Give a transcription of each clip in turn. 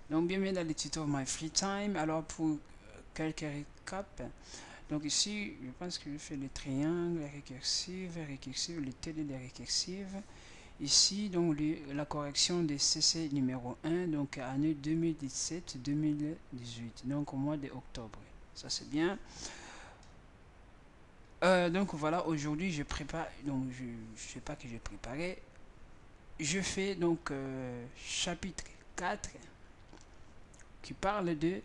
Donc bienvenue dans le tuto My Free Time. Alors pour quelques récaps, donc ici je pense que je fais le triangle, récursive, le TD récursive. Ici donc la correction des CC numéro 1, donc année 2017-2018, donc au mois d'octobre. Ça c'est bien. Donc voilà, aujourd'hui je prépare, donc je sais pas que j'ai préparé. Je fais donc chapitre 4 qui parle de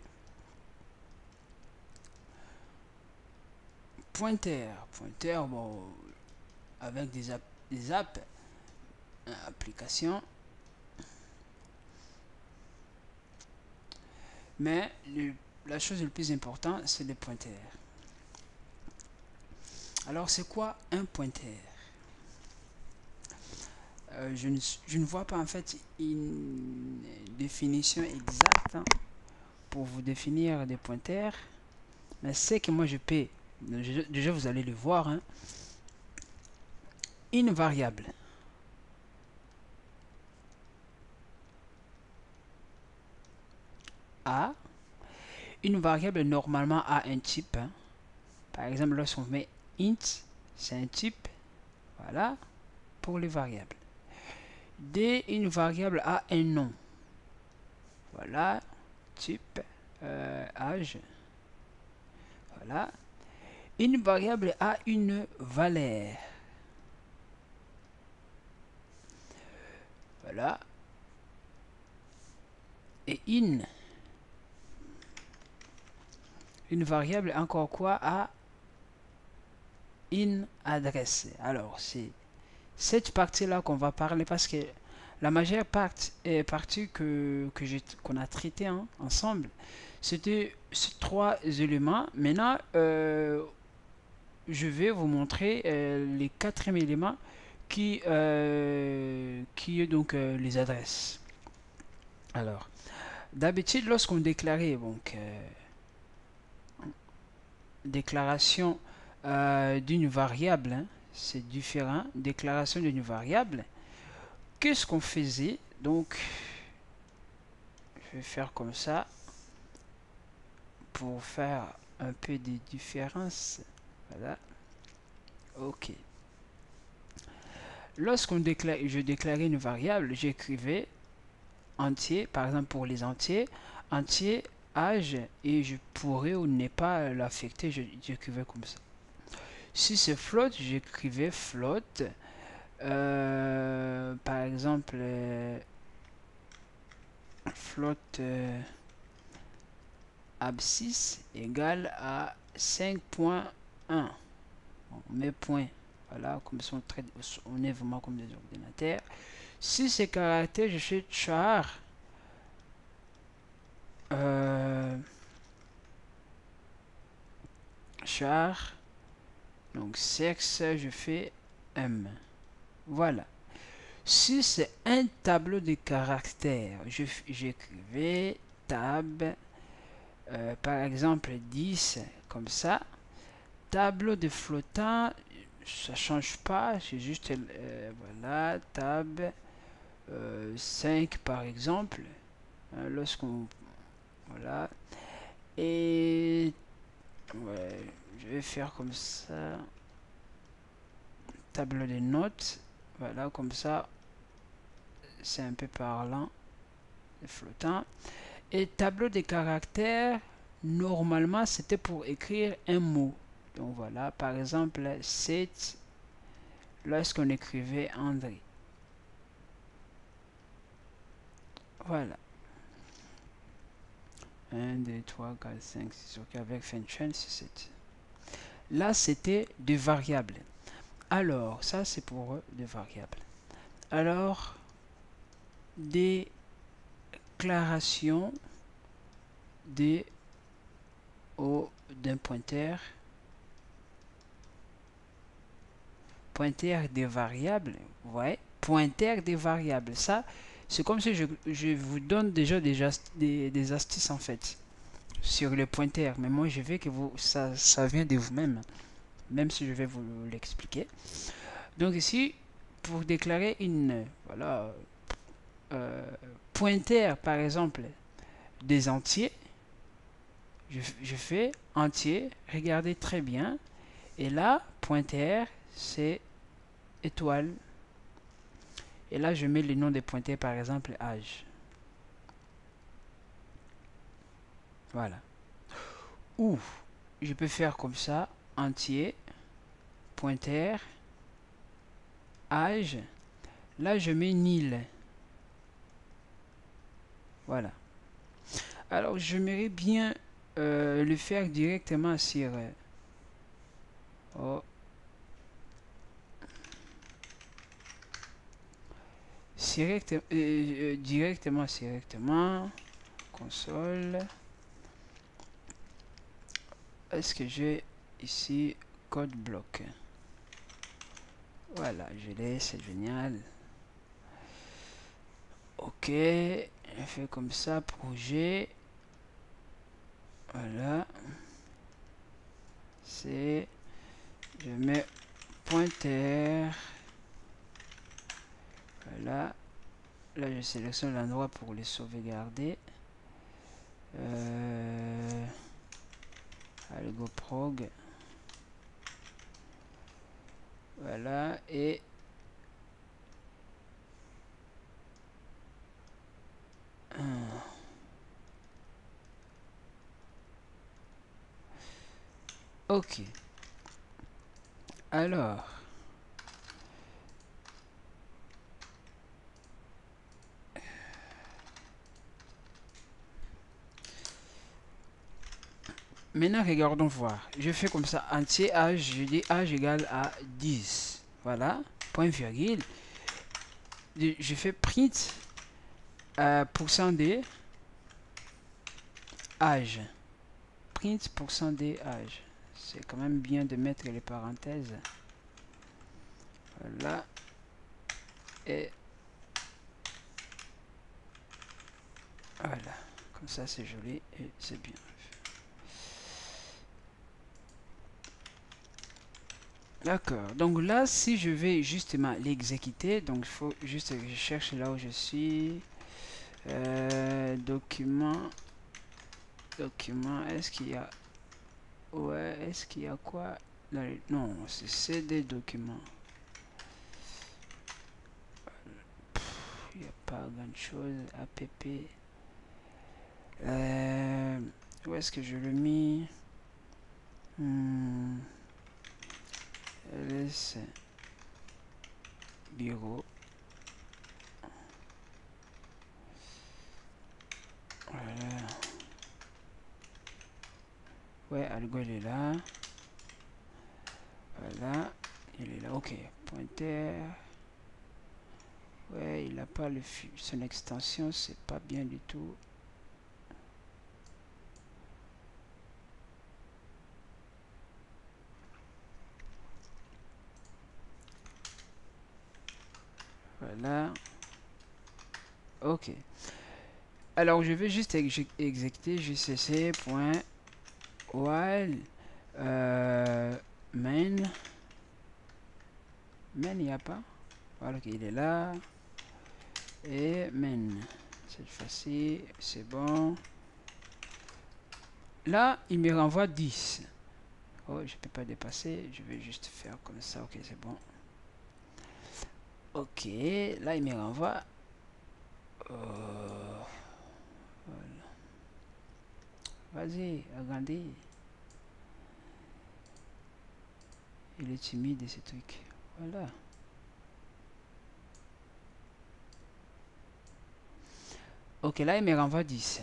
pointeur, bon, avec des apps, applications, mais la chose la plus importante, c'est les pointeurs. Alors, c'est quoi un pointeur? Je ne vois pas en fait une définition exacte pour vous définir des pointeurs, mais c'est que moi je peux, déjà vous allez le voir, hein, une variable A, une variable normalement a un type, hein. Par exemple, lorsqu'on met int, c'est un type, voilà, pour les variables. D, une variable a un nom, voilà, type, âge, voilà. Une variable a une valeur, voilà. Et une variable encore quoi a une adresse. Alors, c'est cette partie-là qu'on va parler parce que la majeure partie qu'on a traité ensemble, c'était ces trois éléments. Maintenant, je vais vous montrer les quatrième élément qui est donc les adresses. Alors, d'habitude, lorsqu'on déclarait donc déclaration d'une variable, hein, c'est différent, déclaration d'une variable, qu'est-ce qu'on faisait? Donc, je vais faire comme ça pour faire un peu de différence. Voilà. Ok. Je déclarais une variable, j'écrivais entier, par exemple pour les entiers, entier, âge, et je pourrais ou ne pas l'affecter, j'écrivais comme ça. Si c'est float, j'écrivais float. Par exemple, float abscisse égale à 5.1. On met point. Voilà, comme ça on est vraiment comme des ordinateurs. Si c'est caractère, je fais char. Char. Donc sexe, je fais M. Voilà. Si c'est un tableau de caractères, j'écrivais tab, par exemple 10, comme ça. Tableau de flottant, ça change pas, c'est juste, voilà, tab 5 par exemple, hein, lorsqu'on, voilà, et ouais, je vais faire comme ça, tableau de notes, voilà, comme ça, c'est un peu parlant, flottant. Et tableau des caractères, normalement, c'était pour écrire un mot. Donc voilà, par exemple, 7, lorsqu'on écrivait André. Voilà. 1, 2, 3, 4, 5, 6, ok, avec fin de chaîne, c'est 7. Là, c'était des variables. Alors, ça, c'est pour des variables. Alors, déclaration d'un pointeur. Pointeur des variables. Ouais, pointeur des variables. Ça, c'est comme si je vous donne déjà des astuces en fait sur les pointeurs. Mais moi, je veux que ça vient de vous-même, même si je vais vous l'expliquer. Donc ici, pour déclarer une, voilà, pointeur par exemple, des entiers. Je fais entier, regardez très bien. Et là, pointeur, c'est étoile. Et là, je mets le nom des pointeurs, par exemple, âge. Voilà. Ou, je peux faire comme ça, entier, pointeur, âge. Là, je mets nil. Voilà. Alors, j'aimerais bien le faire directement sur... oh, directement, console. Est-ce que j'ai ici code bloc? Voilà, je l'ai, c'est génial. Ok, je fais comme ça, projet. Voilà. C'est... je mets pointeur. Voilà. Là, je sélectionne l'endroit pour les sauvegarder. AlgoProg. Voilà. Et... ok. Alors... maintenant, regardons voir. Je fais comme ça, entier âge, je dis âge égale à 10. Voilà, point virgule. Je fais print %d âge. Print %d âge. C'est quand même bien de mettre les parenthèses. Voilà. Et voilà. Comme ça, c'est joli et c'est bien. D'accord. Donc là, si je vais justement l'exécuter, donc il faut juste que je cherche là où je suis. Document. Document. Est-ce qu'il y a... ouais, est-ce qu'il y a quoi? Non, c'est des documents. Il n'y a pas grand chose. App. Où est-ce que je le mis? LS bureau. Voilà. Ouais, Algo il est là. Voilà. Il est là. Ok. Pointeur. Ouais, il n'a pas le son extension, c'est pas bien du tout. Voilà. Ok. Alors, je vais juste exécuter jcc.while main. Main, il n'y a pas. Voilà qu'il est là. Et main. Cette fois-ci, c'est bon. Là, il me renvoie 10. Oh, je peux pas dépasser. Je vais juste faire comme ça. Ok, c'est bon. Ok. Là, il me renvoie. Voilà. Vas-y, agrandis. Il est timide, ce truc. Voilà. Ok, là, il me renvoie 10.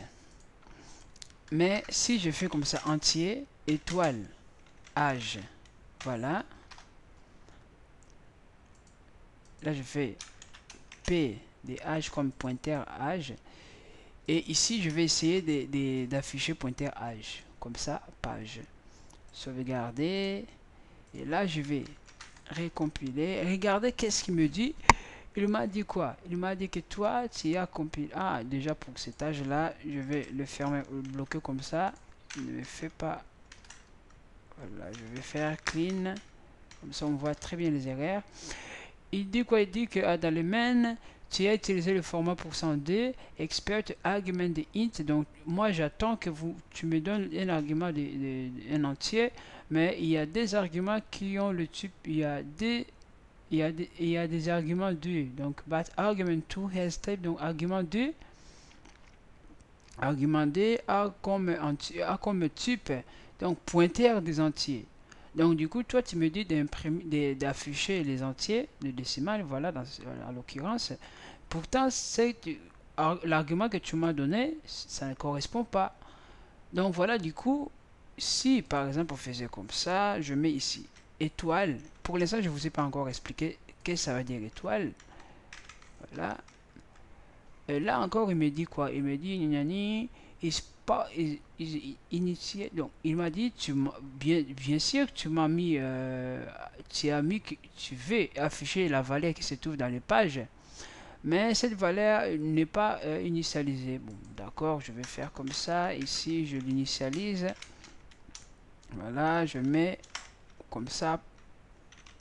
Mais si je fais comme ça, entier, étoile, âge, voilà. Là, je fais P des âges comme pointeur âge. Et ici, je vais essayer d'afficher pointeur âge. Comme ça, page. Sauvegarder. Et là, je vais récompiler. Regardez qu'est-ce qu'il me dit. Il m'a dit quoi? Il m'a dit que toi, tu as compilé. Ah, déjà pour cet âge-là, je vais le fermer, le bloquer comme ça. Ne me fais pas. Voilà, je vais faire clean. Comme ça, on voit très bien les erreurs. Il dit quoi? Il dit que dans le main, tu as utilisé le format %d expert argument de int. Donc moi j'attends que tu me donnes un argument un entier, mais il y a des arguments qui ont le type, il y a des arguments 2. Donc but argument 2 has type. Donc argument 2, argument D a comme type donc pointeur des entiers. Donc du coup toi tu me dis d'afficher les entiers de décimales, voilà, en l'occurrence. Pourtant c'est l'argument que tu m'as donné, ça ne correspond pas. Donc voilà, du coup si par exemple on faisait comme ça, je mets ici étoile. Pour l'instant je vous ai pas encore expliqué qu'est-ce que ça veut dire étoile. Voilà. Et là encore, il me dit quoi? Il me dit, initié. Donc, il m'a dit, bien sûr, tu m'as mis, tu as mis que tu veux afficher la valeur qui se trouve dans les pages, mais cette valeur n'est pas initialisée. Bon, d'accord, je vais faire comme ça. Ici, je l'initialise. Voilà, je mets comme ça.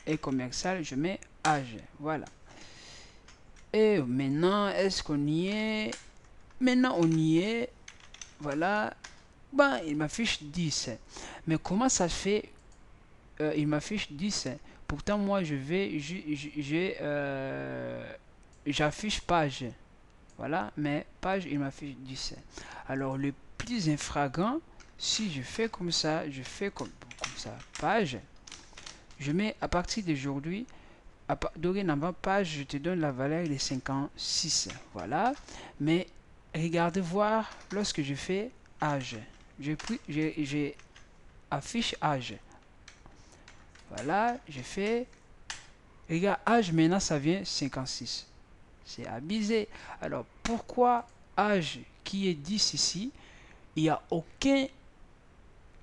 Et commercial, je mets âge. Voilà. Et maintenant, est-ce qu'on y est? Maintenant, on y est. Voilà. Ben, il m'affiche 10. Mais comment ça se fait? Il m'affiche 10. Pourtant, moi, j'affiche page. Voilà. Mais page, il m'affiche 10. Alors, le plus infragant, si je fais comme ça, je fais comme ça, page. Je mets à partir d'aujourd'hui, dorénavant page, je te donne la valeur de 56. Voilà. Mais regardez voir lorsque je fais âge. J'ai affiche âge. Voilà. Je fais. Regarde âge, maintenant ça vient 56. C'est abusé. Alors pourquoi âge qui est 10 ici, il n'y a aucun.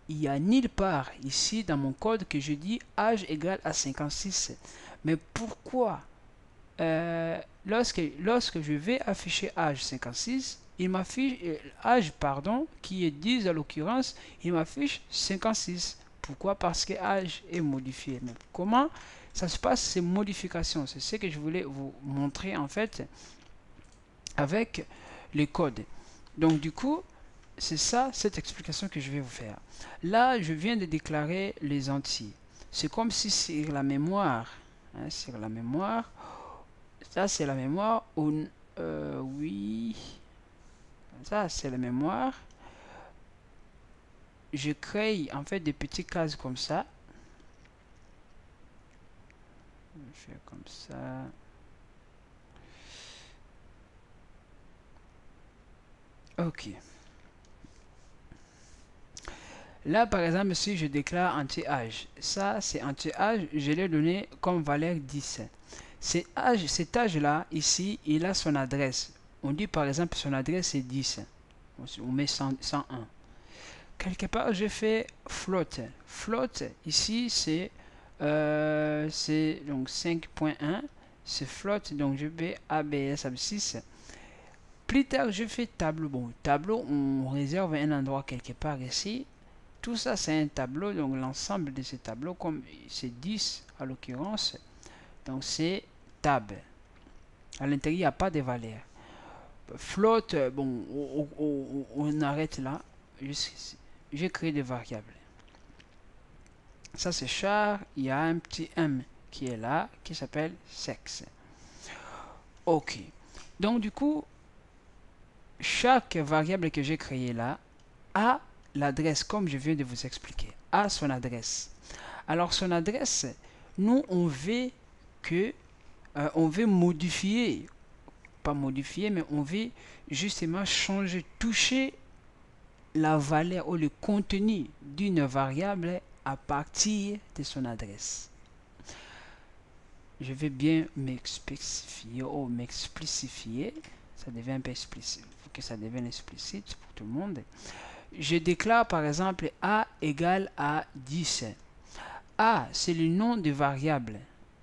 Il n'y a nulle part ici dans mon code que je dis âge égale à 56. Mais pourquoi lorsque je vais afficher âge 56, il m'affiche âge pardon qui est 10 à l'occurrence, il m'affiche 56. Pourquoi? Parce que âge est modifié. Mais comment ça se passe ces modifications? C'est ce que je voulais vous montrer en fait avec les codes. Donc du coup, c'est ça, cette explication que je vais vous faire. Là, je viens de déclarer les entiers. C'est comme si sur la mémoire, hein, sur la mémoire, ça c'est la mémoire, oui, ça c'est la mémoire. Je crée en fait des petites cases comme ça. Je fais comme ça. Ok. Là, par exemple, si je déclare anti-âge, ça c'est anti-âge, je l'ai donné comme valeur 10. Cet âge-là, ici, il a son adresse. On dit par exemple son adresse est 10. On met 101. Quelque part, je fais float. Float, ici, c'est donc 5.1. C'est float, donc je vais ABS abscisse. Plus tard, je fais tableau. Bon, tableau, on réserve un endroit quelque part ici. Tout ça, c'est un tableau. Donc, l'ensemble de ces tableaux, comme c'est 10 à l'occurrence, donc c'est tab. À l'intérieur, il n'y a pas de valeur. Float, bon, on arrête là. Jusqu'ici. J'ai créé des variables. Ça, c'est char. Il y a un petit m qui est là, qui s'appelle sexe. Ok. Donc, du coup, chaque variable que j'ai créée là a l'adresse, comme je viens de vous expliquer, a son adresse. Alors, son adresse, nous, on veut modifier, pas modifier, mais on veut justement changer, toucher la valeur ou le contenu d'une variable à partir de son adresse. Je vais bien m'expécifier ou m'explicifier. Ça devient un peu explicite. Il faut que ça devienne explicite pour tout le monde. Je déclare par exemple A égale à 10. A, c'est le nom de variable.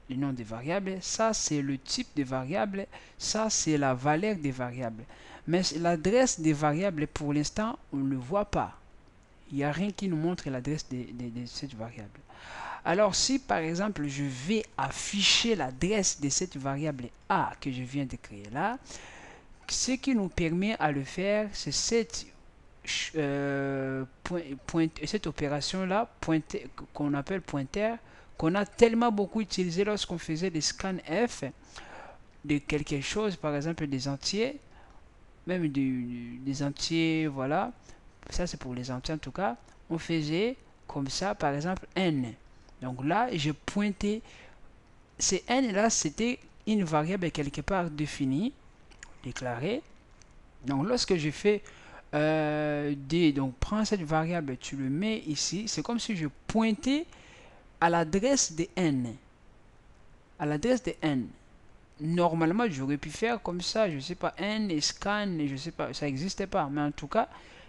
Le nom des variables, ça c'est le type de variable, ça c'est la valeur des variables. Mais l'adresse des variables, pour l'instant, on ne le voit pas. Il n'y a rien qui nous montre l'adresse de cette variable. Alors, si par exemple, je vais afficher l'adresse de cette variable A que je viens de créer là, ce qui nous permet à le faire, c'est cette cette opération-là, qu'on appelle pointer, qu'on a tellement beaucoup utilisé lorsqu'on faisait des scanf de quelque chose, par exemple des entiers, même des entiers, voilà. Ça, c'est pour les entiers en tout cas. On faisait comme ça, par exemple, n. Donc là, j'ai pointé. Ces n là, c'était une variable quelque part définie, déclarée. Donc lorsque je fais d, donc prends cette variable, tu le mets ici, c'est comme si je pointais à l'adresse de n. À l'adresse de n. Normalement, j'aurais pu faire comme ça, je sais pas, n et scan, et je sais pas, ça n'existait pas. Mais en tout cas,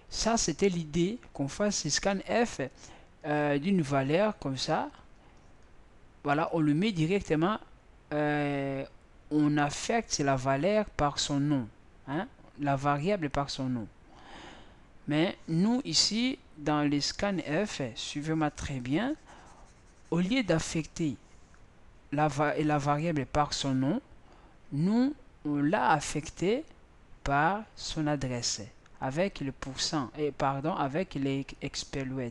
ça c'était l'idée qu'on fasse scanf d'une valeur comme ça. Voilà, on le met directement, on affecte la valeur par son nom, hein, la variable par son nom. Mais nous ici, dans les scanf, suivez-moi très bien, au lieu d'affecter la variable par son nom, nous, on l'a affecté par son adresse, avec le pourcent, et pardon, avec les exploits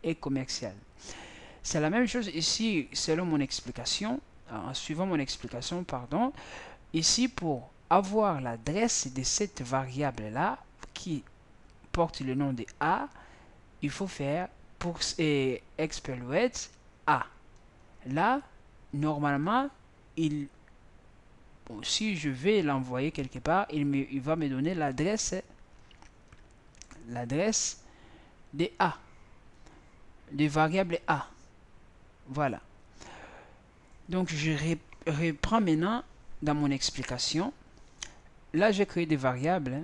et commercial. C'est la même chose ici, selon mon explication, en suivant mon explication, pardon. Ici, pour avoir l'adresse de cette variable-là, qui porte le nom de A, il faut faire pour exploit A. Là, normalement, si je vais l'envoyer quelque part, il va me donner l'adresse de A, de variable A. Voilà. Donc, je reprends maintenant dans mon explication. Là, j'ai créé des variables.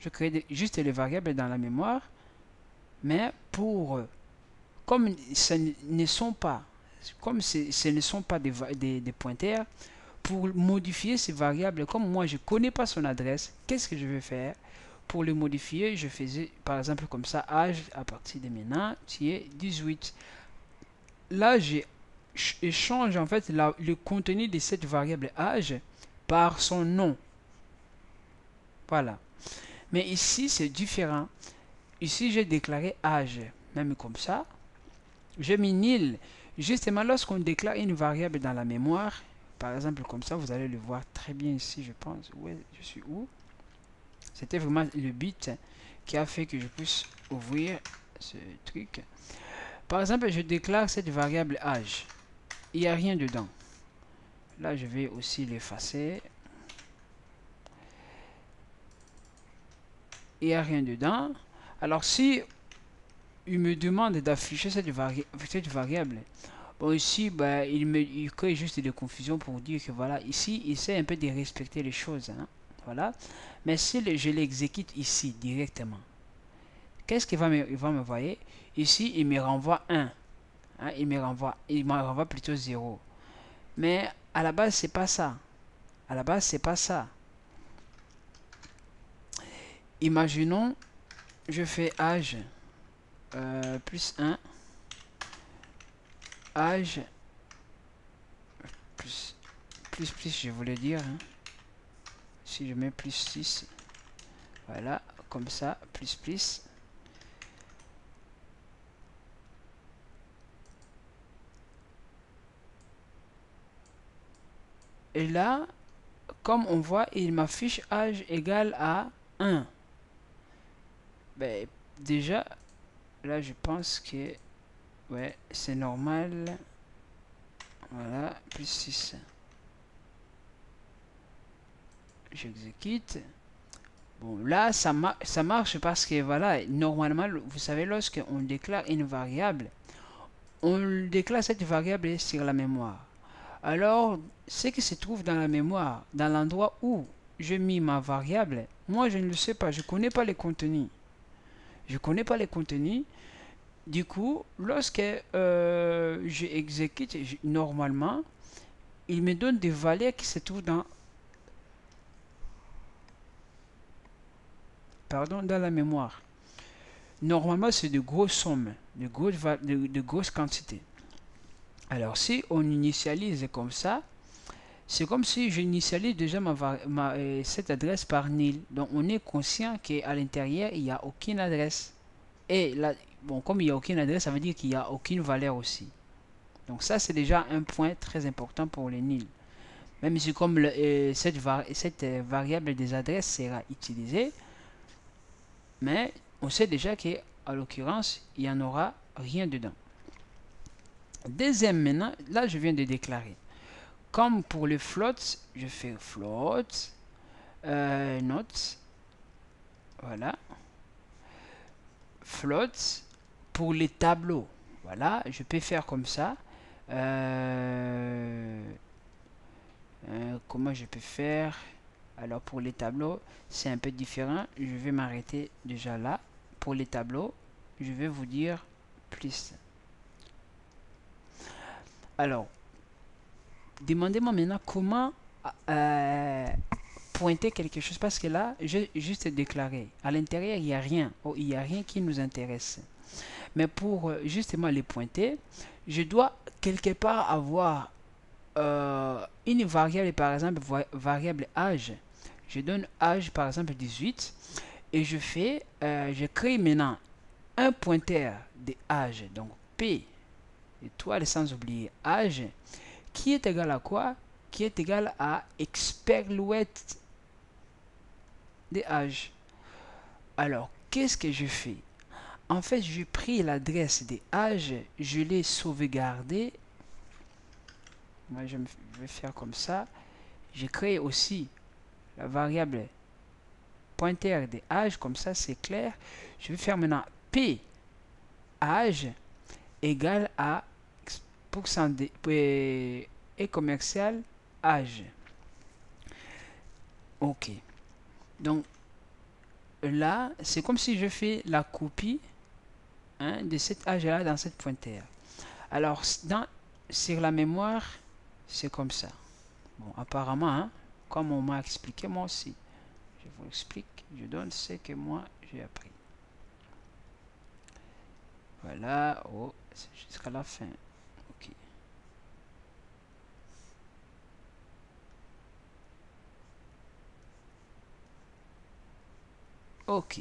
Je crée juste les variables dans la mémoire. Mais comme ce ne sont pas, ce ne sont pas des pointeurs, pour modifier ces variables, comme moi je ne connais pas son adresse, qu'est-ce que je vais faire? Pour le modifier, je faisais par exemple comme ça, âge à partir de maintenant, qui est 18. Là, j'échange en fait le contenu de cette variable âge par son nom. Voilà. Mais ici, c'est différent. Ici, j'ai déclaré âge. Même comme ça, j'ai mis nil. Justement, lorsqu'on déclare une variable dans la mémoire, par exemple comme ça, vous allez le voir très bien ici, je pense. Ouais, je suis où? C'était vraiment le but qui a fait que je puisse ouvrir ce truc. Par exemple, je déclare cette variable âge. Il n'y a rien dedans. Là, je vais aussi l'effacer. Il n'y a rien dedans. Alors, si il me demande d'afficher cette variable, bon, ici, bah, il crée juste des confusions pour dire que voilà, ici, il essaie un peu de respecter les choses. Hein, voilà. Mais si je l'exécute ici directement, qu'est-ce qu'il va m'envoyer? Ici, il me renvoie 1. Hein, il me renvoie plutôt 0. Mais à la base, c'est pas ça. À la base, c'est pas ça. Imaginons, je fais âge plus 1, âge plus, je voulais dire. Hein. Si je mets plus 6, voilà, comme ça, plus. Et là, comme on voit, il m'affiche âge égal à 1. Ben, déjà, là, je pense que ouais, c'est normal. Voilà, plus 6. J'exécute. Bon, là, ça marche parce que, voilà, normalement, vous savez, lorsqu'on déclare une variable, on déclare cette variable sur la mémoire. Alors, ce qui se trouve dans la mémoire, dans l'endroit où j'ai mis ma variable, moi, je ne le sais pas, je ne connais pas les contenus. Je ne connais pas les contenus. Du coup, lorsque j'exécute, normalement, il me donne des valeurs qui se trouvent dans la mémoire. normalement, c'est de grosses sommes, de grosses quantités. Alors, si on initialise comme ça, c'est comme si j'initialise déjà cette adresse par nil. Donc, on est conscient qu'à l'intérieur, il n'y a aucune adresse. Et là, bon, comme il n'y a aucune adresse, ça veut dire qu'il n'y a aucune valeur aussi. Donc, ça, c'est déjà un point très important pour les nils. Même si comme cette variable des adresses sera utilisée, mais on sait déjà qu'à l'occurrence, il n'y en aura rien dedans. Deuxième maintenant, là je viens de déclarer. Comme pour le float, je fais float, note, voilà, float. Pour les tableaux, voilà, je peux faire comme ça. Comment je peux faire? Alors pour les tableaux, c'est un peu différent. Je vais m'arrêter déjà là. Pour les tableaux, je vais vous dire plus. Alors, demandez-moi maintenant comment pointer quelque chose, parce que là, j'ai juste déclaré. À l'intérieur, il n'y a rien. Oh, il n'y a rien qui nous intéresse. Mais pour justement les pointer, je dois quelque part avoir une variable, par exemple, variable âge. Je donne âge, par exemple, 18. Et je crée maintenant un pointeur de âge. Donc, P, étoile sans oublier âge, qui est égal à quoi? Qui est égal à exploit de âge. Alors, qu'est-ce que je fais? En fait, j'ai pris l'adresse des âges, je l'ai sauvegardé. Moi, je vais faire comme ça. J'ai créé aussi la variable pointeur des âges, comme ça c'est clair. Je vais faire maintenant P âge égale à pourcentage et commercial âge. Ok. Donc là, c'est comme si je fais la copie de cet âge-là dans cette pointeur. Alors, sur la mémoire, c'est comme ça. Bon, apparemment, comme on m'a expliqué, moi aussi. Je vous explique, je donne ce que moi j'ai appris. Voilà, oh, c'est jusqu'à la fin. Ok. Ok.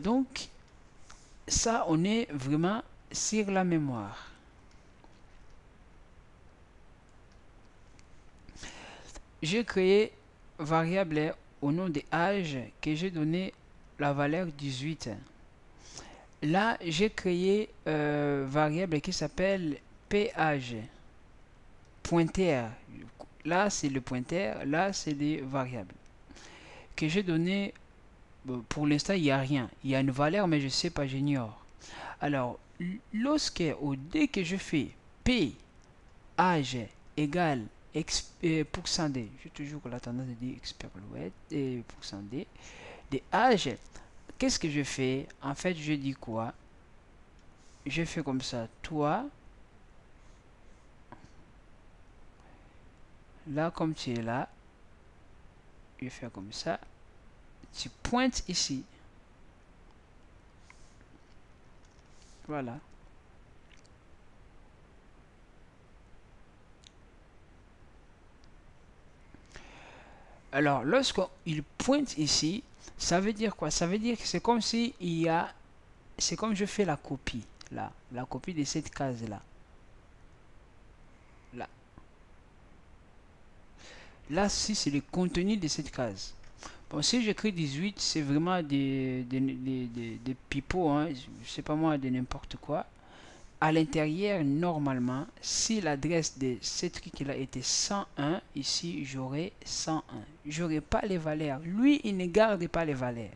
Donc, ça, on est vraiment sur la mémoire. J'ai créé variable au nom de âge que j'ai donné la valeur 18. Là, j'ai créé variable qui s'appelle page. Pointeur. Là, c'est le pointeur. Là, c'est les variables. Que j'ai donné, bon, pour l'instant, il n'y a rien. Il y a une valeur, mais je ne sais pas, j'ignore. Alors, dès que je fais P, âge égale pourcent D, j'ai toujours la tendance de dire exploit et pourcent D, des âges, qu'est-ce que je fais? En fait, je dis quoi? Je fais comme ça, toi, là, comme tu es là, je fais comme ça, tu pointes ici. Voilà. Alors, lorsqu'il pointe ici, ça veut dire quoi? Ça veut dire que c'est comme si il y a... C'est comme je fais la copie, là. La copie de cette case-là. Là. Là, si c'est le contenu de cette case. Bon, si j'écris 18, c'est vraiment des pipeaux, hein, je sais pas moi, de n'importe quoi. À l'intérieur, normalement, si l'adresse de ce truc-là était 101, ici, j'aurais 101. J'aurais pas les valeurs. Lui, il ne garde pas les valeurs.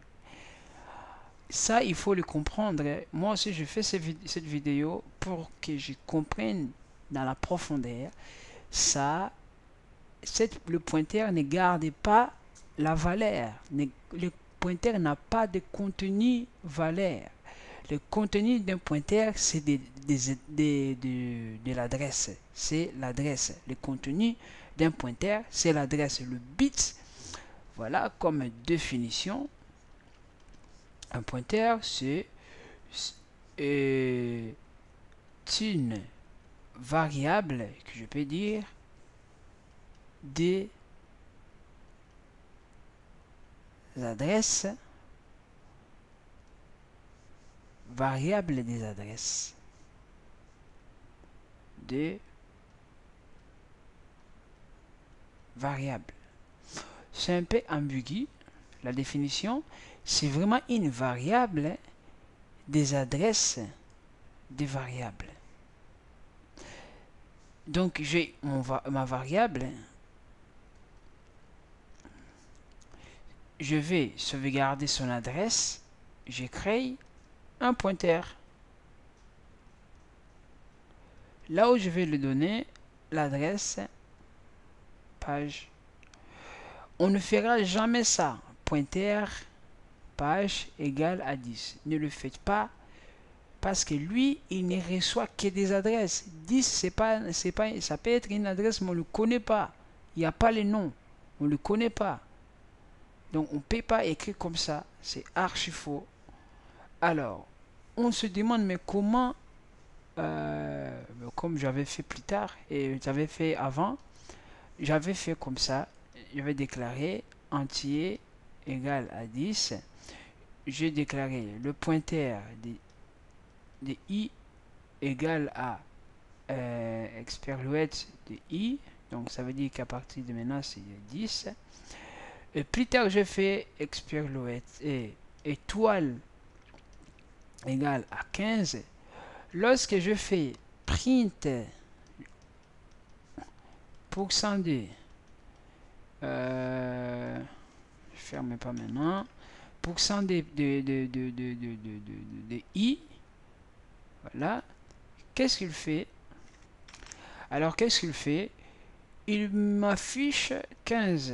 Ça, il faut le comprendre. Moi aussi, je fais cette vidéo pour que je comprenne dans la profondeur. Ça, le pointeur ne garde pas la valeur. Le pointeur n'a pas de contenu valeur. Le contenu d'un pointeur, c'est de l'adresse. C'est l'adresse. Le contenu d'un pointeur, c'est l'adresse. Le bit, voilà comme définition. Un pointeur, c'est une variable que je peux dire des adresses, variable des adresses, des variables. C'est un peu ambigu, la définition. C'est vraiment une variable des adresses des variables. Donc j'ai ma variable, je vais sauvegarder son adresse, je crée un pointeur. Là où je vais lui donner l'adresse page. On ne fera jamais ça. Pointeur page égale à 10. Ne le faites pas parce que lui, il ne reçoit que des adresses. 10, ça peut être une adresse, mais on ne le connaît pas. Il n'y a pas les noms. On ne le connaît pas. Donc, on ne peut pas écrire comme ça. C'est archi faux. Alors, on se demande, mais comment, comme j'avais fait plus tard, et j'avais fait avant, j'avais fait comme ça. Je vais déclarer entier égale à 10. J'ai déclaré le pointeur de i égale à exploit de i. Donc ça veut dire qu'à partir de maintenant c'est 10. Et plus tard j'ai fait exploit et étoile égale à 15. Lorsque je fais print %2 je ferme pas maintenant % de i, voilà, qu'est-ce qu'il fait? Alors qu'est-ce qu'il fait? Il m'affiche 15.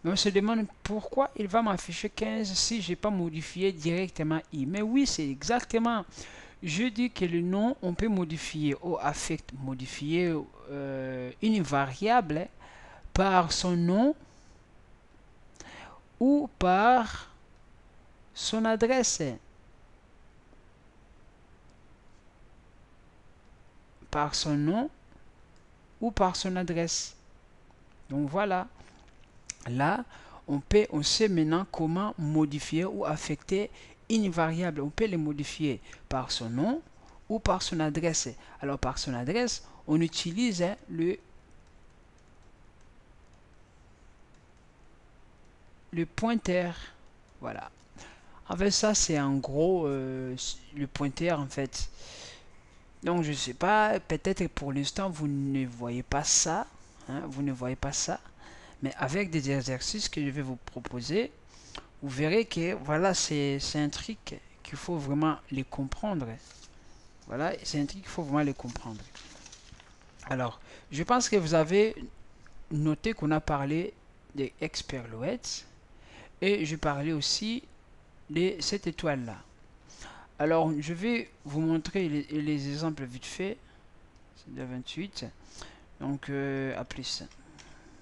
Mais on se demande pourquoi il va m'afficher 15 si j'ai pas modifié directement i. Mais oui, c'est exactement. Je dis que le nom, on peut modifier ou affect modifier une variable par son nom ou par son adresse. Par son nom ou par son adresse. Donc voilà. Là, on sait maintenant comment modifier ou affecter une variable. On peut les modifier par son nom ou par son adresse. Alors par son adresse, on utilise le pointeur. Voilà. En fait, ça c'est en gros le pointeur en fait. Donc je sais pas, peut-être pour l'instant vous ne voyez pas ça, hein, vous ne voyez pas ça, mais avec des exercices que je vais vous proposer, vous verrez que voilà, c'est un truc qu'il faut vraiment les comprendre. Voilà, c'est un truc qu'il faut vraiment les comprendre. Alors, je pense que vous avez noté qu'on a parlé des exploits et je parlais aussi de cette étoile là. Alors, je vais vous montrer les exemples vite fait. C'est de 28. Donc, à plus.